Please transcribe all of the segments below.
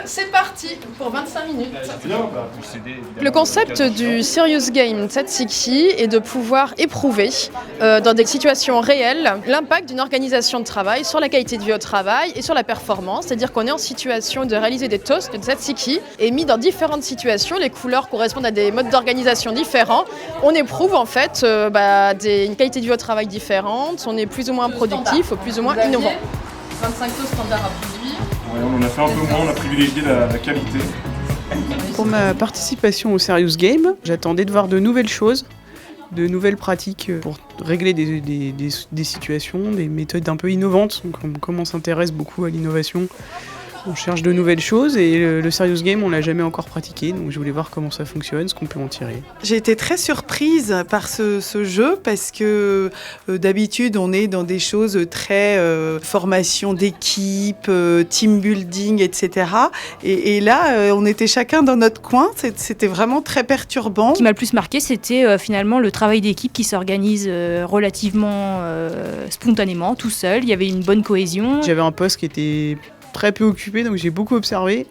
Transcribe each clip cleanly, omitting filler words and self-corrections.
c'est parti pour 25 minutes. Le concept du Serious Game Tzatziki est de pouvoir éprouver dans des situations réelles l'impact d'une organisation de travail sur la qualité de vie au travail et sur la performance. C'est-à-dire qu'on est en situation de réaliser des toasts de Tzatziki et mis dans différentes situations. Les couleurs correspondent à des modes d'organisation différents. On éprouve en fait une qualité de vie au travail différente. On est plus ou moins productif ou plus ou moins innovant. 25 toasts standards à produire. Ouais, on en a fait un peu moins, on a privilégié la qualité. Pour ma participation au Serious Game, j'attendais de voir de nouvelles choses, de nouvelles pratiques pour régler des situations, des méthodes un peu innovantes. Donc, comme on s'intéresse beaucoup à l'innovation, on cherche de nouvelles choses et le Serious Game, on l'a jamais encore pratiqué, donc je voulais voir comment ça fonctionne, ce qu'on peut en tirer. J'ai été très surprise par ce jeu parce que d'habitude on est dans des choses très formation d'équipe, team building, etc. Et là, on était chacun dans notre coin, c'était vraiment très perturbant. Ce qui m'a le plus marqué, c'était finalement le travail d'équipe qui s'organise relativement spontanément, tout seul. Il y avait une bonne cohésion. J'avais un poste qui était très peu occupé, donc j'ai beaucoup observé.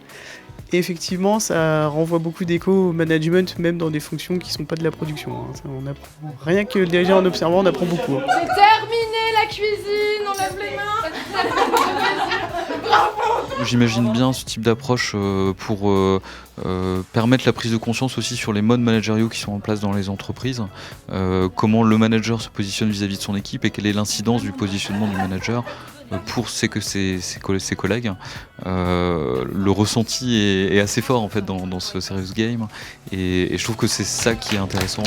Et effectivement, ça renvoie beaucoup d'écho au management, même dans des fonctions qui ne sont pas de la production. On apprend, rien que déjà en observant, on apprend beaucoup. C'est terminé la cuisine, on lève les mains. Bravo. J'imagine bien ce type d'approche pour permettre la prise de conscience aussi sur les modes managériaux qui sont en place dans les entreprises, comment le manager se positionne vis-à-vis de son équipe et quelle est l'incidence du positionnement du manager pour ses collègues. Le ressenti est assez fort en fait dans ce Serious Game et je trouve que c'est ça qui est intéressant.